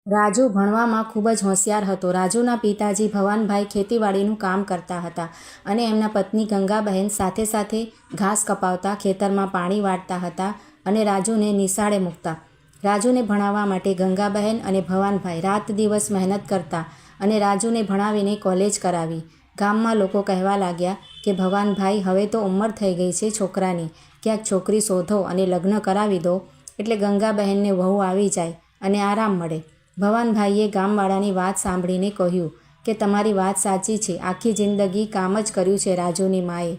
રાજુ ભણવામાં ખૂબ જ હોશિયાર હતો. રાજુના પિતાજી ભવાનભાઈ ખેતીવાડીનું કામ કરતા હતા અને એમના પત્ની ગંગાબહેન સાથે સાથે ઘાસ કપાવતા, ખેતરમાં પાણી વાળતા હતા અને રાજુને નિશાળે મૂકતા. રાજુને ભણાવવા માટે ગંગાબહેન અને ભવાનભાઈ રાત દિવસ મહેનત કરતા અને રાજુને ભણાવીને કોલેજ કરાવી. ગામમાં લોકો કહેવા લાગ્યા કે ભવાનભાઈ, હવે તો ઉંમર થઈ ગઈ છે છોકરાની, ક્યાંક છોકરી શોધો અને લગ્ન કરાવી દો એટલે ગંગાબહેનને વહુ આવી જાય અને આરામ મળે. ભવાનભાઈએ ગામવાળાની વાત સાંભળીને કહ્યું કે તમારી વાત સાચી છે, આખી જિંદગી કામ જ કર્યું છે રાજુની માએ.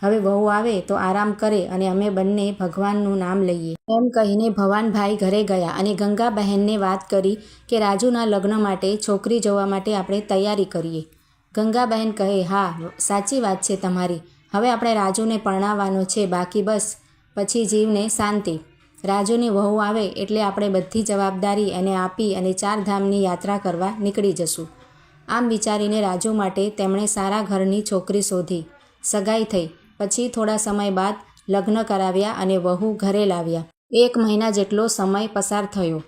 હવે વહુ આવે તો આરામ કરે અને અમે બંને ભગવાનનું નામ લઈએ. એમ કહીને ભવાનભાઈ ઘરે ગયા અને ગંગાબહેનને વાત કરી કે રાજુના લગ્ન માટે છોકરી જોવા માટે આપણે તૈયારી કરીએ. ગંગાબહેન કહે, હા, સાચી વાત છે તમારી. હવે આપણે રાજુને પરણાવવાનો છે, બાકી બસ પછી જીવને શાંતિ. રાજુની વહુ આવે એટલે આપણે બધી જવાબદારી એને આપી અને 4 ધામની યાત્રા કરવા નીકળી જશું. આમ વિચારીને રાજુ માટે તેમણે સારા ઘરની છોકરી શોધી. સગાઈ થઈ. પછી થોડા સમય બાદ લગ્ન કરાવ્યા અને વહુ ઘરે લાવ્યા. 1 મહિના જેટલો સમય પસાર થયો.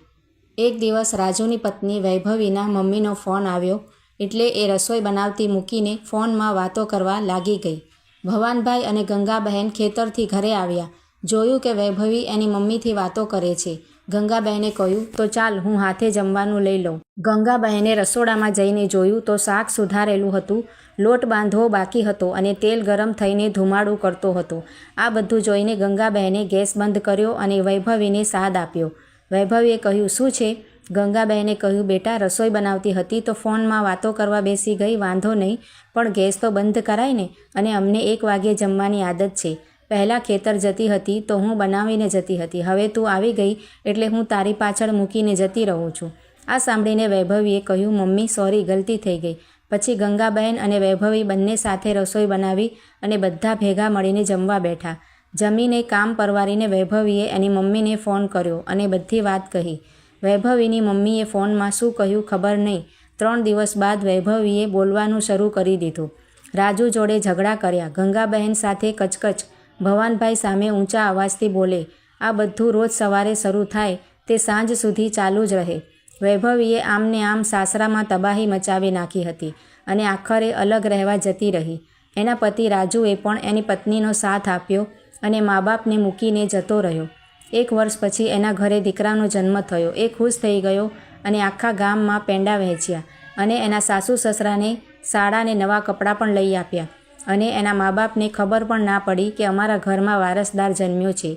એક દિવસ રાજુની પત્ની વૈભવીના મમ્મીનો ફોન આવ્યો એટલે એ રસોઈ બનાવતી મૂકીને ફોનમાં વાતો કરવા લાગી ગઈ. ભવાનભાઈ અને ગંગાબહેન ખેતરથી ઘરે આવ્યા. જોયું કે વૈભવી એની મમ્મીથી વાતો કરે છે. ગંગાબહેને કહ્યું, તો ચાલ હું હાથે જમવાનું લઈ લઉં. ગંગાબહેને રસોડામાં જઈને જોયું તો શાક સુધારેલું હતું, લોટ બાંધવો બાકી હતો અને તેલ ગરમ થઈને ધુમાડું કરતો હતો. આ બધું જોઈને ગંગાબહેને ગેસ બંધ કર્યો અને વૈભવીને સાદ આપ્યો. વૈભવીએ કહ્યું, શું છે? ગંગાબહેને કહ્યું, બેટા, રસોઈ બનાવતી હતી તો ફોનમાં વાતો કરવા બેસી ગઈ, વાંધો નહીં, પણ ગેસ તો બંધ કરાય ને. અને અમને 1 વાગ્યે જમવાની આદત છે. પહેલાં ખેતર જતી હતી તો હું બનાવીને જતી હતી, હવે તું આવી ગઈ એટલે હું તારી પાછળ મૂકીને જતી રહું છું. આ સાંભળીને વૈભવીએ કહ્યું, મમ્મી સોરી, ગલતી થઈ ગઈ. પછી ગંગાબહેન અને વૈભવી બંને સાથે રસોઈ બનાવી અને બધા ભેગા મળીને જમવા બેઠા. જમીને કામ પરવારીને વૈભવીએ એની મમ્મીને ફોન કર્યો અને બધી વાત કહી. વૈભવીની મમ્મીએ ફોનમાં શું કહ્યું ખબર નહીં. 3 દિવસ બાદ વૈભવીએ બોલવાનું શરૂ કરી દીધું. રાજુ જોડે ઝઘડા કર્યા, ગંગાબહેન સાથે કચકચ, ભવાનભાઈ સામે ઊંચા અવાજથી બોલે. આ બધું રોજ સવારે શરૂ થાય તે સાંજ સુધી ચાલુ જ રહે. વૈભવીએ આમને આમ સાસરામાં તબાહી મચાવી નાખી હતી અને આખરે અલગ રહેવા જતી રહી. એના પતિ રાજુએ પણ એની પત્નીનો સાથ આપ્યો અને મા બાપને મૂકીને જતો રહ્યો. 1 વર્ષ પછી એના ઘરે દીકરાનો જન્મ થયો. એ ખુશ થઈ ગયો અને આખા ગામમાં પેંડા વહેંચ્યા અને એના સાસુ સસરાને શાળાને નવા કપડાં પણ લઈ આપ્યા અને એના મા બાપને ખબર પણ ના પડી કે અમારા ઘરમાં વારસદાર જન્મ્યો છે.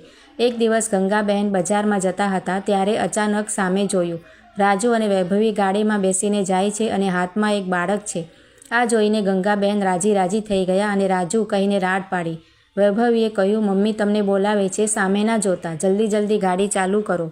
એક દિવસ ગંગાબહેન બજારમાં જતા હતા ત્યારે અચાનક સામે જોયું. રાજુ અને વૈભવી ગાડીમાં બેસીને જાય છે અને હાથમાં એક બાળક છે. આ જોઈને ગંગાબહેન રાજી રાજી થઈ ગયા અને રાજુ કહીને રાડ પાડી. વૈભવીએ કહ્યું, મમ્મી તમને બોલાવે છે, સામે ના જોતા, જલ્દી જલ્દી ગાડી ચાલુ કરો.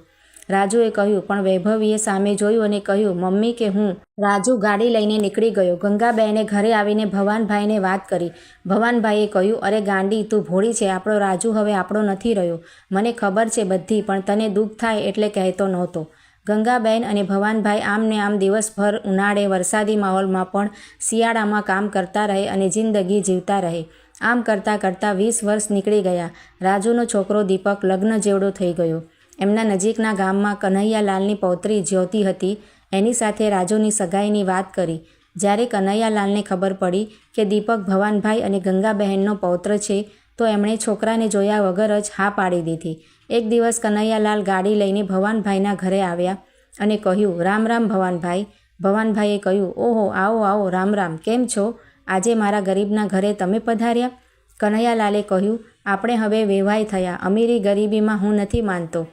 રાજુએ કહ્યું, પણ વૈભવીએ સામે જોયું અને કહ્યું, મમ્મી કે હું? રાજુ ગાડી લઈને નીકળી ગયો. ગંગાબહેને ઘરે આવીને ભવાનભાઈને વાત કરી. ભવાનભાઈએ કહ્યું, અરે ગાંડી, તું ભોળી છે, આપણો રાજુ હવે આપણો નથી રહ્યો. મને ખબર છે બધી, પણ તને દુઃખ થાય એટલે કહેતો નહોતો. ગંગાબહેન અને ભવાનભાઈ આમને આમ દિવસભર ઉનાળે, વરસાદી માહોલમાં પણ શિયાળામાં કામ કરતા રહે અને જિંદગી જીવતા રહે. આમ કરતાં કરતાં 20 વર્ષ નીકળી ગયા. રાજુનો છોકરો દીપક લગ્ન જેવડો થઈ ગયો. એમના નજીકના ગામમાં કનૈયાલાલની પૌત્રી જ્યોતિ હતી. એની સાથે રાજુની સગાઈની વાત કરી. જ્યારે કનૈયાલાલને ખબર પડી કે દીપક ભવાનભાઈ અને ગંગાબહેનનો પૌત્ર છે તો એમણે છોકરાને જોયા વગર જ હા પાડી દીધી. એક દિવસ કનૈયાલાલ ગાડી લઈને ભવાનભાઈના ઘરે આવ્યા અને કહ્યું, રામ રામ ભવાનભાઈ. ભવાનભાઈએ કહ્યું, ઓહો, આવો આવો, રામ રામ, કેમ છો? આજે મારા ગરીબના ઘરે તમે પધાર્યા? કનૈયાલાલે કહ્યું, આપણે હવે વેવાઈ થયા, અમીરી ગરીબીમાં હું નથી માનતો.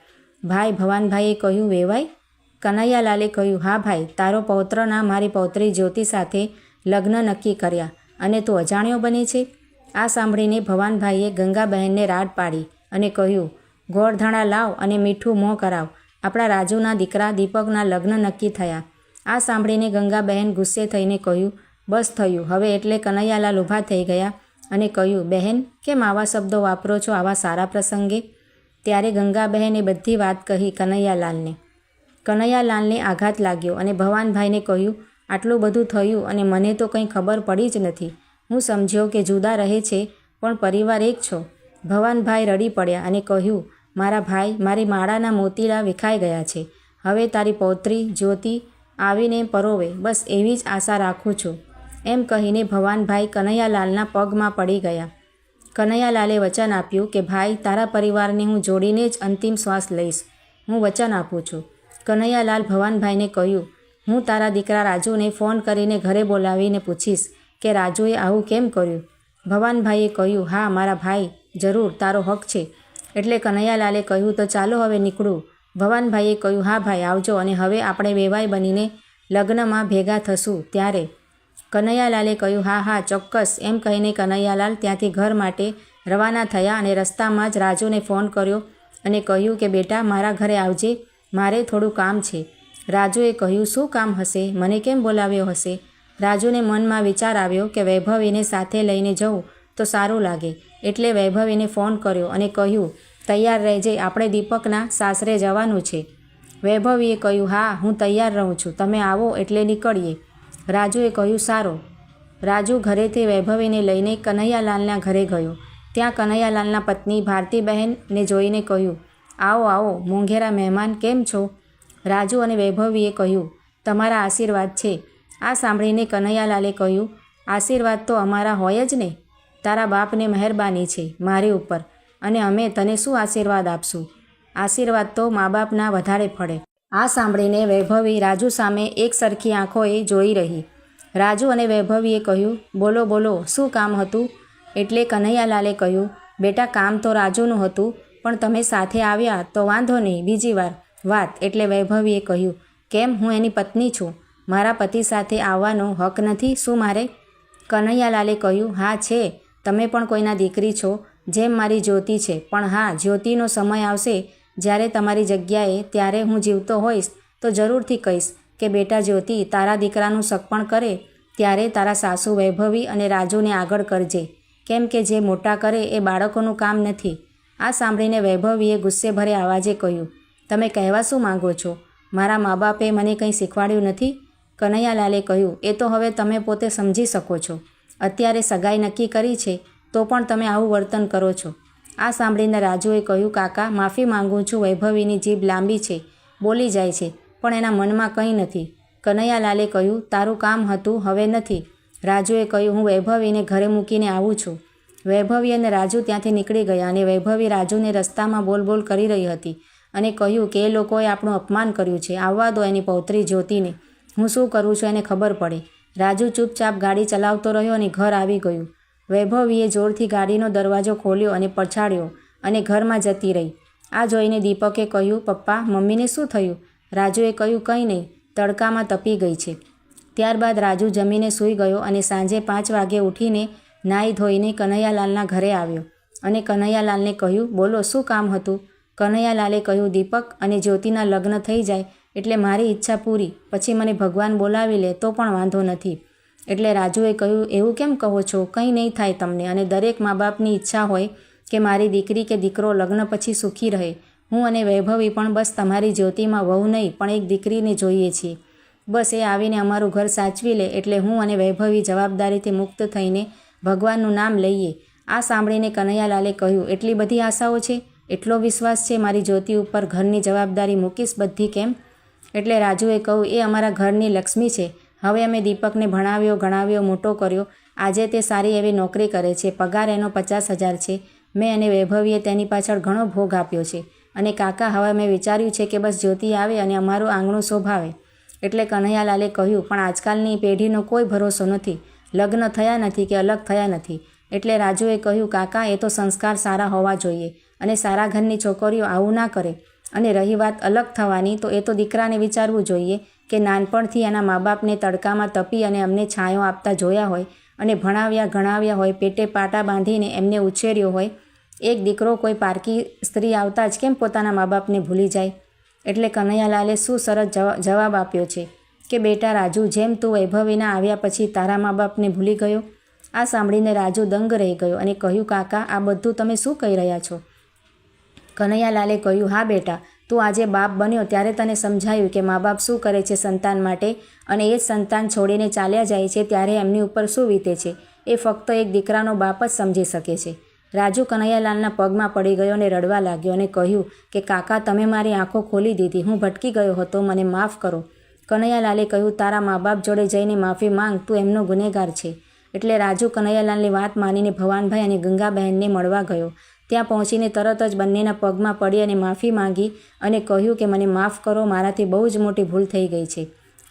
ભાઈ, ભવાનભાઈએ કહ્યું, વેવાઈ? કનૈયાલાલે કહ્યું, હા ભાઈ, તારો પૌત્રના મારી પૌત્રી જ્યોતિ સાથે લગ્ન નક્કી કર્યા અને તું અજાણ્યો બને છે. આ સાંભળીને ભવાનભાઈએ ગંગાબહેનને રાડ પાડી અને કહ્યું, ગોળધાણા લાવ અને મીઠું મોં કરાવ, આપણા રાજુના દીકરા દીપકના લગ્ન નક્કી થયા. આ સાંભળીને ગંગાબહેન ગુસ્સે થઈને કહ્યું, બસ થયું હવે. એટલે કનૈયાલાલ ઊભા થઈ ગયા અને કહ્યું, બહેન, કેમ આવા શબ્દો વાપરો છો આવા સારા પ્રસંગે? ત્યારે ગંગાબહેને બધી વાત કહી કનૈયાલાલને. કનૈયાલાલને આઘાત લાગ્યો અને ભવાનભાઈને કહ્યું, આટલું બધું થયું અને મને તો કંઈ ખબર પડી જ નથી. હું સમજ્યો કે જુદા રહે છે પણ પરિવાર એક છો. ભવાનભાઈ રડી પડ્યા અને કહ્યું, મારા ભાઈ, મારી માળાના મોતીડા વિખાઈ ગયા છે. હવે તારી પૌત્રી જ્યોતિ આવીને પરોવે, બસ એવી જ આશા રાખું છું. એમ કહીને ભવાનભાઈ કનૈયાલાલના પગમાં પડી ગયા. કનૈયાલાલે વચન આપ્યું કે ભાઈ, તારા પરિવારને હું જોડીને જ અંતિમ શ્વાસ લઈશ. હું વચન આપું છું. કનૈયાલાલ ભવાનભાઈને કહ્યું, હું તારા દીકરા રાજુને ફોન કરીને ઘરે બોલાવીને પૂછીશ કે રાજુએ આવું કેમ કર્યું. ભવાનભાઈએ કહ્યું, હા મારા ભાઈ, જરૂર, તારો હક છે. એટલે કનૈયાલાલે કહ્યું, તો ચાલો હવે નીકળું. ભવાનભાઈએ કહ્યું, હા ભાઈ, આવજો, અને હવે આપણે વેવાઈ બનીને લગ્નમાં ભેગા થશું ત્યારે. કનૈયાલાલે કહ્યું, હા હા ચોક્કસ. એમ કહીને કનૈયાલાલ ત્યાંથી ઘર માટે રવાના થયા અને રસ્તામાં જ રાજુને ફોન કર્યો અને કહ્યું કે બેટા, મારા ઘરે આવજે, મારે થોડું કામ છે. રાજુએ કહ્યું, શું કામ હશે? મને કેમ બોલાવ્યો હશે? રાજુને મનમાં વિચાર આવ્યો કે વૈભવીને સાથે લઈને જવું તો સારું લાગે, એટલે વૈભવીને ફોન કર્યો અને કહ્યું, તૈયાર રહેજે, આપણે દીપકના સાસરે જવાનું છે. વૈભવીએ કહ્યું, હા હું તૈયાર રહું છું, તમે આવો એટલે નીકળીએ. રાજુએ કહ્યું, સારું. રાજુ ઘરેથી વૈભવીને લઈને કનૈયાલાલના ઘરે ગયો. ત્યાં કનૈયાલાલના પત્ની ભારતીબહેનને જોઈને કહ્યું, આવો આવો મોંઘેરા મહેમાન, કેમ છો? રાજુ અને વૈભવીએ કહ્યું, તમારા આશીર્વાદ છે. આ સાંભળીને કનૈયાલાલે કહ્યું, આશીર્વાદ તો અમારા હોય જ ને. તારા બાપને મહેરબાની છે મારી ઉપર, અને અમે તને શું આશીર્વાદ આપશું? આશીર્વાદ તો મા બાપના વધારે પડે. આ સાંભળીને વૈભવી રાજુ સામે એક સરખી આંખોએ જોઈ રહી. રાજુ અને વૈભવીએ કહ્યું, બોલો બોલો, શું કામ હતું? એટલે કનૈયાલાલે કહ્યું, બેટા, કામ તો રાજુનું હતું, પણ તમે સાથે આવ્યા તો વાંધો નહીં, બીજી વાર વાત. એટલે વૈભવીએ કહ્યું, કેમ, હું એની પત્ની છું, મારા પતિ સાથે આવવાનો હક નથી શું મારે? કનૈયાલાલે કહ્યું, હા છે, તમે પણ કોઈના દીકરી છો, જેમ મારી જ્યોતિ છે. પણ હા, જ્યોતિનો સમય આવશે જ્યારે તમારી જગ્યાએ, ત્યારે હું જીવતો હોઈશ તો જરૂરથી કહીશ કે બેટા જ્યોતિ, તારા દીકરાનું સગપણ કરે ત્યારે તારા સાસુ વૈભવી અને રાજુને આગળ કરજે, કેમ કે જે મોટા કરે એ બાળકોનું કામ નથી. આ સાંભળીને વૈભવીએ ગુસ્સે ભરે અવાજે કહ્યું, તમે કહેવા શું માંગો છો? મારા મા બાપે મને કંઈ શીખવાડ્યું નથી? કનૈયાલાલે કહ્યું, એ તો હવે તમે પોતે સમજી શકો છો. અત્યારે સગાઈ નક્કી કરી છે તો પણ તમે આવું વર્તન કરો છો. આ સાંભળીને રાજુએ કહ્યું, કાકા, માફી માંગુ છું, વૈભવીની જીભ લાંબી છે, બોલી જાય છે, પણ એના મનમાં કંઈ નથી. કનૈયાલાલે કહ્યું, તારું કામ હતું, હવે નથી. રાજુએ કહ્યું, હું વૈભવીને ઘરે મૂકીને આવું છું. વૈભવી અને રાજુ ત્યાંથી નીકળી ગયા અને વૈભવી રાજુને રસ્તામાં બોલ કરી રહી હતી અને કહ્યું કે એ લોકોએ આપણું અપમાન કર્યું છે, આવવા દો એની પૌત્રી જ્યોતિને, હું શું કરું છું એને ખબર પડે. રાજુ ચૂપચાપ ગાડી ચલાવતો રહ્યો અને ઘર આવી ગયું. વૈભવીએ જોરથી ગાડીનો દરવાજો ખોલ્યો અને પછાડ્યો અને ઘરમાં જતી રહી. આ જોઈને દીપકે કહ્યું, પપ્પા, મમ્મીને શું થયું? રાજુએ કહ્યું, કંઈ નહીં, તડકામાં તપી ગઈ છે. ત્યારબાદ રાજુ જમીને સૂઈ ગયો અને સાંજે 5 વાગે ઉઠીને નાહી ધોઈને કનૈયાલાલના ઘરે આવ્યો અને કનૈયાલાલને કહ્યું, બોલો, શું કામ હતું? કનૈયાલાલે કહ્યું, દીપક અને જ્યોતિના લગ્ન થઈ જાય એટલે મારી ઈચ્છા પૂરી, પછી મને ભગવાન બોલાવી લે તો પણ વાંધો નથી. એટલે રાજુએ કહ્યું, એવું કેમ કહો છો? કંઈ નહીં થાય તમને, અને દરેક મા બાપની ઈચ્છા હોય કે મારી દીકરી કે દીકરો લગ્ન પછી સુખી રહે. હું અને વૈભવી પણ બસ તમારી જ્યોતિમાં વહુ નહીં પણ એક દીકરીને જોઈએ છીએ. બસ એ આવીને અમારું ઘર સાચવી લે એટલે હું અને વૈભવી જવાબદારીથી મુક્ત થઈને ભગવાનનું નામ લઈએ. આ સાંભળીને કનૈયાલાલે કહ્યું, એટલી બધી આશાઓ છે, એટલો વિશ્વાસ છે મારી જ્યોતિ ઉપર, ઘરની જવાબદારી મૂકીશ બધી કેમ? એટલે રાજુએ કહ્યું, એ અમારા ઘરની લક્ષ્મી છે. હવે અમે દીપકને ભણાવ્યો, ગણાવ્યો, મોટો કર્યો, આજે તે સારી એવી નોકરી કરે છે, પગાર એનો 50,000 છે. મેં અને વૈભવીએ તેની પાછળ ઘણો ભોગ આપ્યો છે. અને કાકા, હવે મેં વિચાર્યું છે કે બસ જ્યોતિ આવે અને અમારું આંગણું શોભાવે. એટલે કનૈયાલાલે કહ્યું, પણ આજકાલની પેઢીનો કોઈ ભરોસો નથી, લગ્ન થયા નથી કે અલગ થયા નથી. એટલે રાજુએ કહ્યું, કાકા, એ તો સંસ્કાર સારા હોવા જોઈએ અને સારા ઘરની છોકરીઓ આવું ના કરે. અને રહી વાત અલગ થવાની, તો એ તો દીકરાને વિચારવું જોઈએ કે નાનપણથી એના મા બાપને તડકામાં તપી અને અમને છાંયો આપતા જોયા હોય અને ભણાવ્યા ગણાવ્યા હોય, પેટે પાટા બાંધીને એમને ઉછેર્યો હોય. એક દીકરો કોઈ પારકી સ્ત્રી આવતા જ કેમ પોતાના મા બાપને ભૂલી જાય? એટલે કનૈયાલાલે શું સરસ જવાબ આપ્યો છે કે બેટા રાજુ, જેમ તું વૈભવીના આવ્યા પછી તારા મા બાપને ભૂલી ગયો. આ સાંભળીને રાજુ દંગ રહી ગયો અને કહ્યું, કાકા, આ બધું તમે શું કહી રહ્યા છો? કનૈયાલાલે કહ્યું, હા બેટા, તું આજે બાપ બન્યો ત્યારે તને સમજાયું કે મા બાપ શું કરે છે સંતાન માટે, અને એ જ સંતાન છોડીને ચાલ્યા જાય છે ત્યારે એમની ઉપર શું વીતે છે એ ફક્ત એક દીકરાનો બાપ જ સમજી શકે છે. રાજુ કનૈયાલાલના પગમાં પડી ગયો અને રડવા લાગ્યો અને કહ્યું કે કાકા, તમે મારી આંખો ખોલી દીધી, હું ભટકી ગયો હતો, મને માફ કરો. કનૈયાલાલે કહ્યું, તારા મા બાપ જોડે જઈને માફી માંગ, તું એમનો ગુનેગાર છે. એટલે રાજુ કનૈયાલાલની વાત માનીને ભવાનભાઈ અને ગંગાબહેનને મળવા ગયો. ત્યાં પહોંચીને તરત જ બંનેના પગમાં પડી અને માફી માંગી અને કહ્યું કે મને માફ કરો, મારાથી બહુ જ મોટી ભૂલ થઈ ગઈ છે.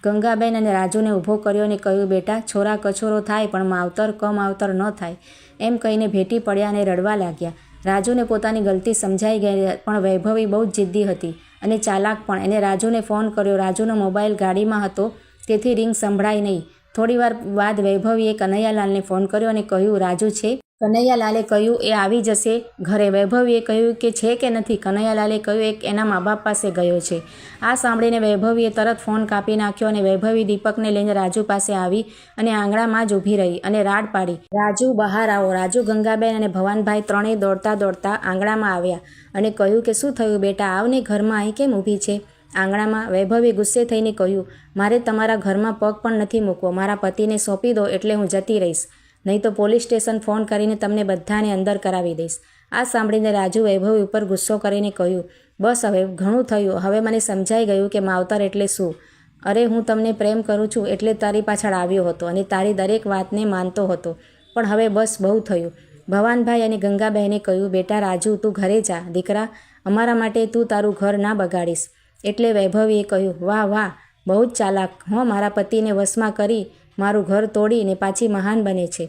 ગંગાબહેન અને રાજુને ઊભો કર્યો અને કહ્યું, બેટા, છોરા કછોરો થાય પણ માવતર કમાવતર ન થાય, એમ કહીને ભેટી પડ્યા અને રડવા લાગ્યા. રાજુને પોતાની ગલતી સમજાઈ ગઈ, પણ વૈભવી બહુ જ જિદ્દી હતી અને ચાલાક પણ. એને રાજુને ફોન કર્યો. રાજુનો મોબાઈલ ગાડીમાં હતો, તેથી રિંગ સંભળાઈ નહીં. થોડીવાર બાદ વૈભવીએ કનૈયાલાલને ફોન કર્યો અને કહ્યું, રાજુ છે? કનૈયાલાલે કહ્યું, એ આવી જશે ઘરે. વૈભવીએ કહ્યું કે છે કે નથી? કનૈયાલાલે કહ્યું, એક એના મા બાપ પાસે ગયો છે. આ સાંભળીને વૈભવીએ તરત ફોન કાપી નાખ્યો અને વૈભવી દીપકને લઈને રાજુ પાસે આવી અને આંગણામાં જ ઊભી રહી અને રાડ પાડી, રાજુ બહાર આવો. રાજુ, ગંગાબેન અને ભવાનભાઈ ત્રણેય દોડતા દોડતા આંગણામાં આવ્યા અને કહ્યું કે શું થયું બેટા, આવને ઘરમાં, અહીં કેમ ઊભી છે? આંગણામાં વૈભવી ગુસ્સે થઈને કહ્યું, મારે તમારા ઘરમાં પગ પણ નથી મૂકવો. મારા પતિને સોંપી દો એટલે હું જતી રહીશ, નહીં તો પોલીસ સ્ટેશન ફોન કરીને તમને બધાને અંદર કરાવી દઈશ. આ સાંભળીને રાજુ વૈભવી ઉપર ગુસ્સો કરીને કહ્યું, બસ હવે ઘણું થયું. હવે મને સમજાઈ ગયું કે માવતર એટલે શું. અરે, હું તમને પ્રેમ કરું છું એટલે તારી પાછળ આવ્યો હતો અને તારી દરેક વાતને માનતો હતો, પણ હવે બસ બહુ થયું. ભવાનભાઈ અને ગંગાબહેને કહ્યું, બેટા રાજુ, તું ઘરે જા દીકરા, અમારા માટે તું તારું ઘર ના બગાડીશ. એટલે વૈભવીએ કહ્યું, વાહ વાહ, બહુ જ ચાલાક હો, મારા પતિને વશમાં કરી મારું ઘર તોડીને પાછી મહાન બને છે.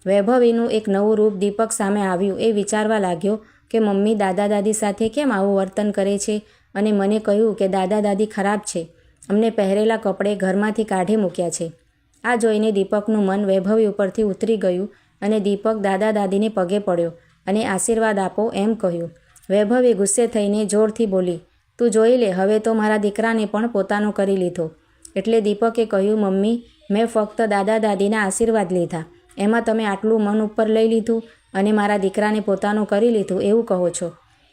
વૈભવીનું એક નવું રૂપ દીપક સામે આવ્યું. એ વિચારવા લાગ્યો કે મમ્મી દાદા દાદી સાથે કેમ આવું વર્તન કરે છે અને મને કહ્યું કે દાદા દાદી ખરાબ છે, અમને પહેરેલા કપડે ઘરમાંથી કાઢી મૂક્યા છે. આ જોઈને દીપકનું મન વૈભવી ઉપરથી ઉતરી ગયું અને દીપક દાદા દાદીને પગે પડ્યો અને આશીર્વાદ આપો એમ કહ્યું. વૈભવી ગુસ્સે થઈને જોરથી બોલી, તું જોઈ લે, હવે તો મારા દીકરાને પણ પોતાનો કરી લીધો. એટલે દીપકે કહ્યું, મમ્મી, મેં ફક્ત દાદા દાદીના આશીર્વાદ લીધા, એમાં તમે આટલું મન ઉપર લઈ લીધું અને મારા દીકરાને પોતાનું કરી લીધું એવું કહો છો?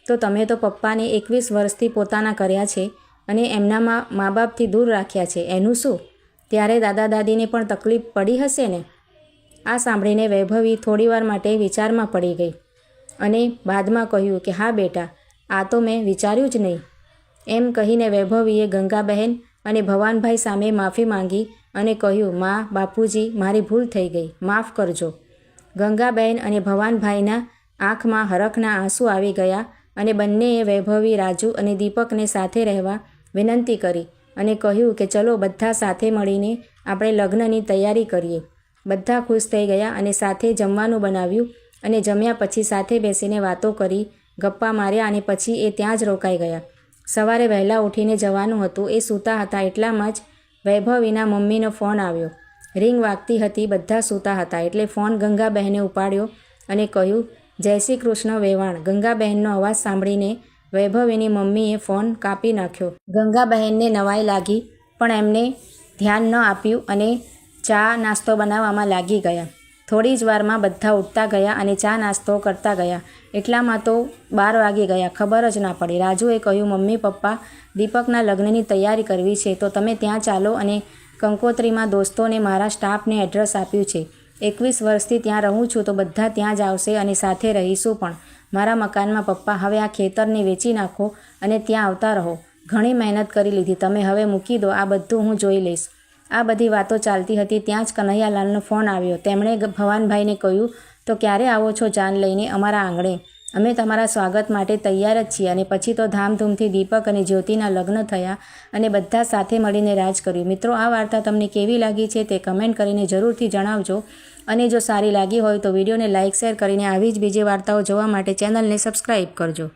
તો તમે તો પપ્પાને 21 વર્ષથી પોતાના કર્યા છે અને એમના મા બાપથી દૂર રાખ્યા છે, એનું શું? ત્યારે દાદા દાદીને પણ તકલીફ પડી હશે ને? આ સાંભળીને વૈભવી થોડીવાર માટે વિચારમાં પડી ગઈ અને બાદમાં કહ્યું કે હા બેટા, આ તો મેં વિચાર્યું જ નહીં. એમ કહીને વૈભવીએ ગંગાબહેન અને ભવાનભાઈ સામે માફી માંગી અને કહ્યું, માં, બાપુજી, મારી ભૂલ થઈ ગઈ, માફ કરજો. ગંગાબહેન અને ભવાનભાઈના આંખમાં હરખના આંસુ આવી ગયા અને બંનેએ વૈભવી, રાજુ અને દીપકને સાથે રહેવા વિનંતી કરી અને કહ્યું કે ચલો બધા સાથે મળીને આપણે લગ્નની તૈયારી કરીએ. બધા ખુશ થઈ ગયા અને સાથે જમવાનું બનાવ્યું અને જમ્યા પછી સાથે બેસીને વાતો કરી, ગપ્પા માર્યા અને પછી એ ત્યાં જ રોકાઈ ગયા. સવારે વહેલા ઉઠીને જવાનું હતું. એ સૂતા હતા એટલામાં જ વૈભવીના મમ્મીનો ફોન આવ્યો. રિંગ વાગતી હતી, બધા સૂતા હતા. એટલે ફોન ગંગાબહેને ઉપાડ્યો અને કહ્યું, જય શ્રી કૃષ્ણ વેવાણ. ગંગાબહેનનો અવાજ સાંભળીને વૈભવીની મમ્મીએ ફોન કાપી નાખ્યો. ગંગાબહેનને નવાઈ લાગી, પણ એમને ધ્યાન ન આપ્યું અને ચા નાસ્તો બનાવવામાં લાગી ગયા. થોડી જ વારમાં બધા ઉઠતા ગયા અને ચા નાસ્તો કરતા ગયા. એટલામાં તો 12 વાગી ગયા, ખબર જ ના પડી. રાજુએ કહ્યું, મમ્મી પપ્પા, દીપકના લગ્નની તૈયારી કરવી છે તો તમે ત્યાં ચાલો અને કંકોત્રીમાં દોસ્તોને મારા સ્ટાફને એડ્રેસ આપ્યું છે. 21 વર્ષથી ત્યાં રહું છું તો બધા ત્યાં જ આવશે અને સાથે રહીશું પણ. મારા મકાનમાં પપ્પા, હવે આ ખેતરને વેચી નાખો અને ત્યાં આવતા રહો. ઘણી મહેનત કરી લીધી, તમે હવે મૂકી દો, આ બધું હું જોઈ લઈશ. આ બધી વાતો ચાલતી હતી ત્યાં જ કનૈયાલાલનો ફોન આવ્યો. તેમણે ભવાનભાઈને કહ્યું, તો ક્યારે આવો છો જાન લઈને અમારા આંગણે? અમે તમારા સ્વાગત માટે તૈયાર જ છીએ. અને પછી તો ધામધૂમથી દીપક અને જ્યોતિના લગ્ન થયા અને બધા સાથે મળીને રાજ કર્યું. મિત્રો, આ વાર્તા તમને કેવી લાગી છે તે કમેન્ટ કરીને જરૂરથી જણાવજો. અને જો સારી લાગી હોય તો વિડીયોને લાઇક, શેર કરીને આવી જ બીજી વાર્તાઓ જોવા માટે ચેનલને સબસ્ક્રાઈબ કરજો.